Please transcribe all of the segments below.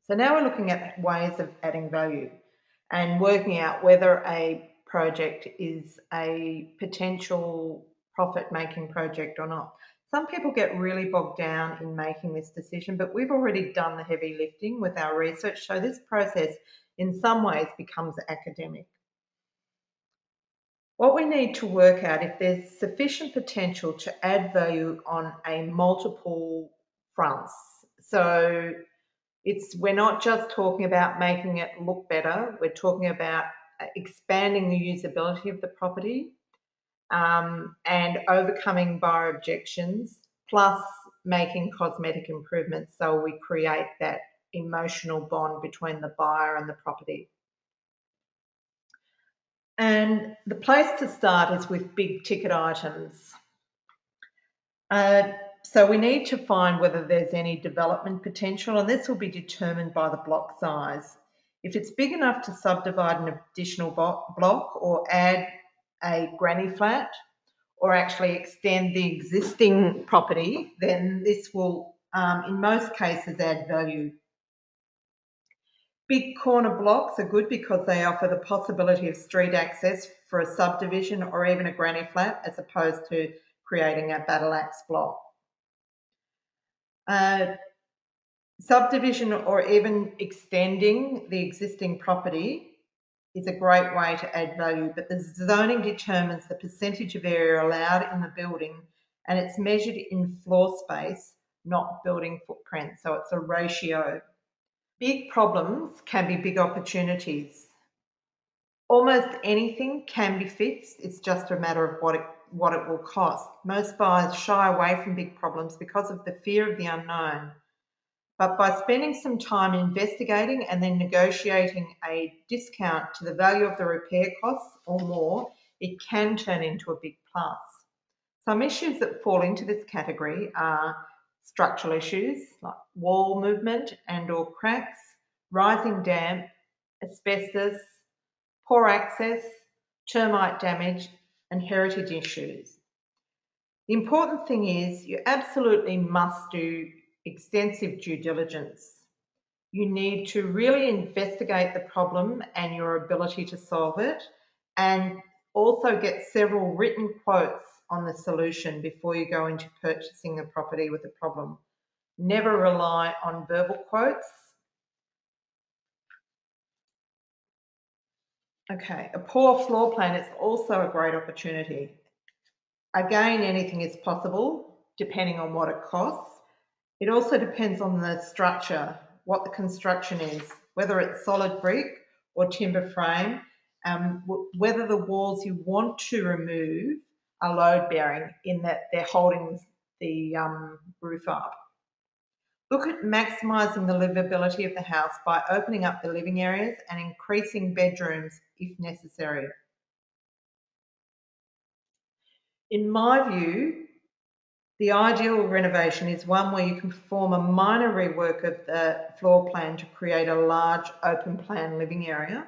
So now we're looking at ways of adding value and working out whether a project is a potential profit-making project or not. Some people get really bogged down in making this decision, but we've already done the heavy lifting with our research, so this process in some ways becomes academic. What we need to work out if there's sufficient potential to add value on a multiple fronts. So we're not just talking about making it look better, we're talking about expanding the usability of the property and overcoming buyer objections, plus making cosmetic improvements so we create that emotional bond between the buyer and the property. And the place to start is with big ticket items. So we need to find whether there's any development potential, and this will be determined by the block size. If it's big enough to subdivide an additional block or add a granny flat or actually extend the existing property, then this will, in most cases, add value. Big corner blocks are good because they offer the possibility of street access for a subdivision or even a granny flat as opposed to creating a battle axe block. Subdivision or even extending the existing property is a great way to add value, but the zoning determines the percentage of area allowed in the building and it's measured in floor space, not building footprint, so it's a ratio. Big problems can be big opportunities. Almost anything can be fixed, it's just a matter of what it will cost. Most buyers shy away from big problems because of the fear of the unknown. But by spending some time investigating and then negotiating a discount to the value of the repair costs or more, it can turn into a big plus. Some issues that fall into this category are structural issues like wall movement and or cracks, rising damp, asbestos, poor access, termite damage, and heritage issues. The important thing is you absolutely must do extensive due diligence. You need to really investigate the problem and your ability to solve it, and also get several written quotes on the solution before you go into purchasing a property with a problem. Never rely on verbal quotes. Okay, a poor floor plan is also a great opportunity. Again, anything is possible depending on what it costs. It also depends on the structure, what the construction is, whether it's solid brick or timber frame, whether the walls you want to remove are load bearing in that they're holding the roof up. Look at maximising the livability of the house by opening up the living areas and increasing bedrooms if necessary. In my view, the ideal renovation is one where you can perform a minor rework of the floor plan to create a large open plan living area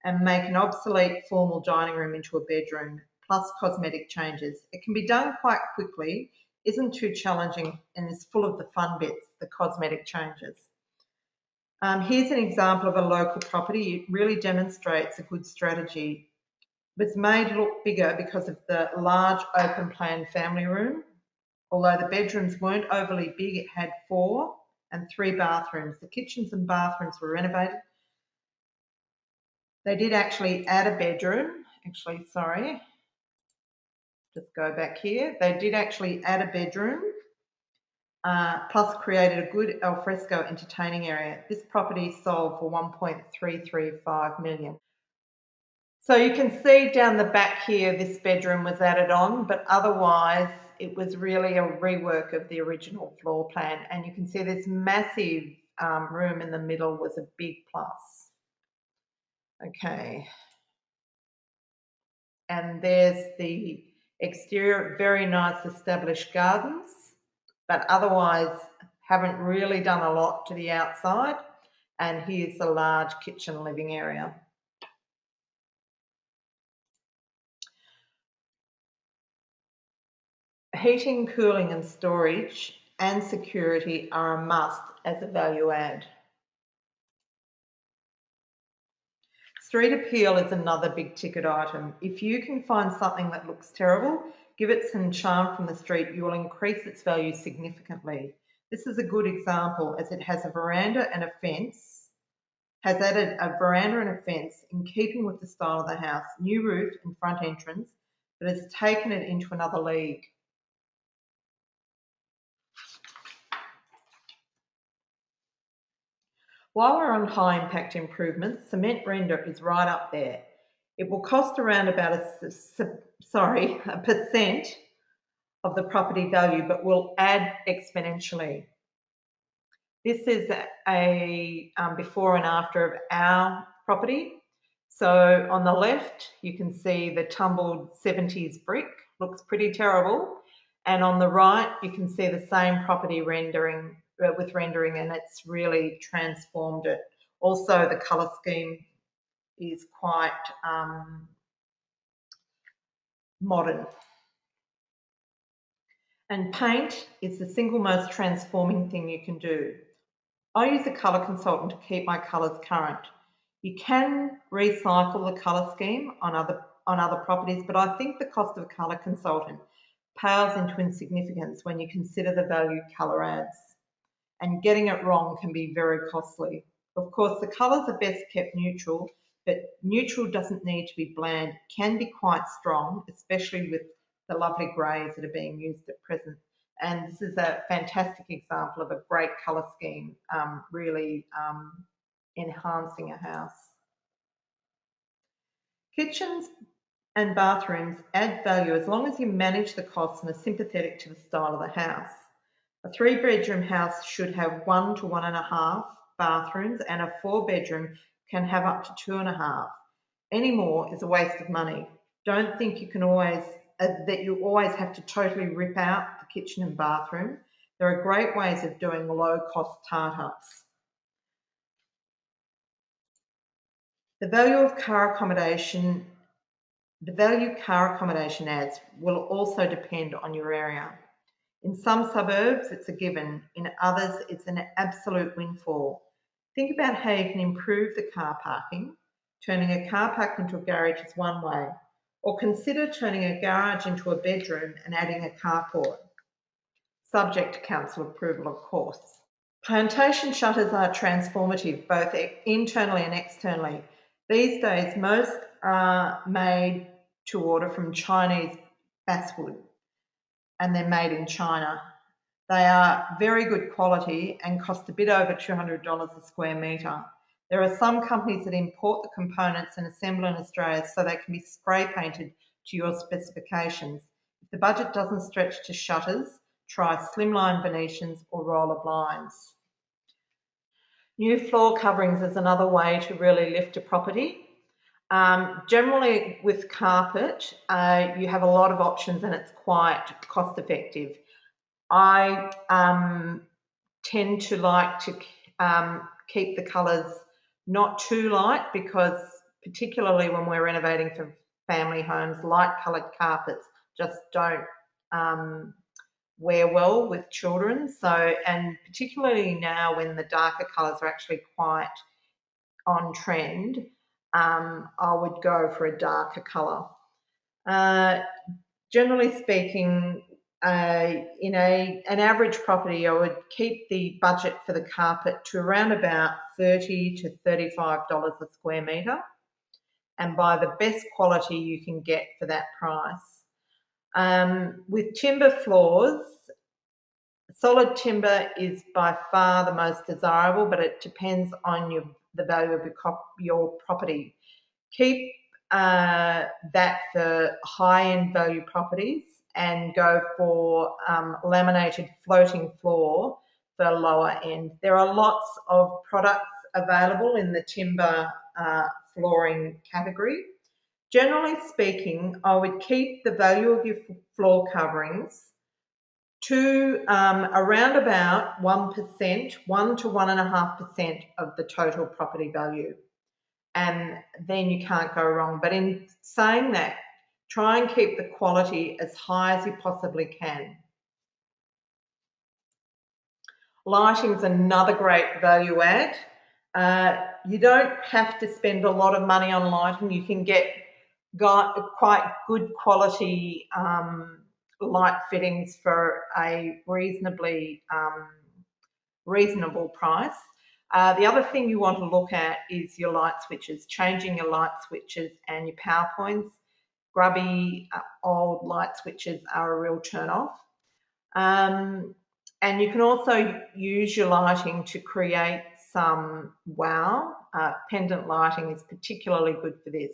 and make an obsolete formal dining room into a bedroom, plus cosmetic changes. It can be done quite quickly, isn't too challenging, and is full of the fun bits, the cosmetic changes. Here's an example of a local property. It really demonstrates a good strategy. It was made look bigger because of the large open plan family room. Although the bedrooms weren't overly big, it had 4 and 3 bathrooms. The kitchens and bathrooms were renovated. They did actually add a bedroom. Just go back here. They did actually add a bedroom, plus created a good alfresco entertaining area. This property sold for 1.335 million. So you can see down the back here, this bedroom was added on, but otherwise it was really a rework of the original floor plan. And you can see this massive room in the middle was a big plus. Okay. And there's the exterior, very nice established gardens, but otherwise haven't really done a lot to the outside. And here's a large kitchen living area. Heating, cooling and storage and security are a must as a value add. Street appeal is another big ticket item. If you can find something that looks terrible, give it some charm from the street, you will increase its value significantly. This is a good example as it has a veranda and a fence, has added a veranda and a fence in keeping with the style of the house, new roof and front entrance, but has taken it into another league. While we're on high impact improvements, cement render is right up there. It will cost around about a percent of the property value, but will add exponentially. This is a before and after of our property. So on the left, you can see the tumbled 70s brick, looks pretty terrible. And on the right, you can see the same property rendering and it's really transformed it. Also, the colour scheme is quite modern. And paint is the single most transforming thing you can do. I use a colour consultant to keep my colours current. You can recycle the colour scheme on other properties, but I think the cost of a colour consultant pales into insignificance when you consider the value colour adds. And getting it wrong can be very costly. Of course, the colours are best kept neutral, but neutral doesn't need to be bland. It can be quite strong, especially with the lovely greys that are being used at present. And this is a fantastic example of a great colour scheme, really enhancing a house. Kitchens and bathrooms add value as long as you manage the costs and are sympathetic to the style of the house. A 3-bedroom house should have 1 to 1.5 bathrooms, and a 4-bedroom can have up to 2.5. Any more is a waste of money. Don't think you can always have to totally rip out the kitchen and bathroom. There are great ways of doing low-cost tart-ups. The value car accommodation adds will also depend on your area. In some suburbs, it's a given. In others, it's an absolute windfall. Think about how you can improve the car parking. Turning a car park into a garage is one way. Or consider turning a garage into a bedroom and adding a carport. Subject to council approval, of course. Plantation shutters are transformative, both internally and externally. These days, most are made to order from Chinese basswood, and they're made in China. They are very good quality and cost a bit over $200 a square metre. There are some companies that import the components and assemble in Australia so they can be spray painted to your specifications. If the budget doesn't stretch to shutters, try slimline Venetians or roller blinds. New floor coverings is another way to really lift a property. Generally with carpet, you have a lot of options and it's quite cost effective. I tend to like to keep the colours not too light, because particularly when we're renovating for family homes, light coloured carpets just don't wear well with children. So, and particularly now when the darker colours are actually quite on trend, I would go for a darker colour. Generally speaking, in an average property, I would keep the budget for the carpet to around about $30 to $35 a square metre, and buy the best quality you can get for that price. With timber floors, solid timber is by far the most desirable, but it depends on the value of your property. Keep that for high-end value properties, and go for laminated floating floor for lower end. There are lots of products available in the timber flooring category. Generally speaking, I would keep the value of your floor coverings to around about 1%, 1 to 1.5% of the total property value. And then you can't go wrong. But in saying that, try and keep the quality as high as you possibly can. Lighting is another great value add. You don't have to spend a lot of money on lighting. You can get quite good quality light fittings for a reasonable price. The other thing you want to look at is your light switches, changing your light switches and your power points. Grubby old light switches are a real turn off. And you can also use your lighting to create some wow. Pendant lighting is particularly good for this.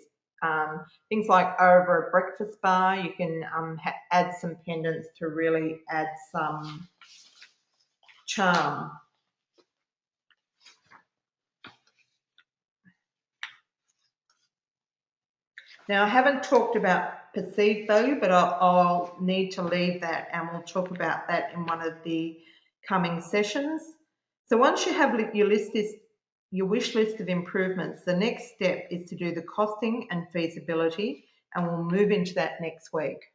Things like over a breakfast bar, you can add some pendants to really add some charm. Now, I haven't talked about perceived value, but I'll need to leave that, and we'll talk about that in one of the coming sessions. So once you have your wish list of improvements, the next step is to do the costing and feasibility, and we'll move into that next week.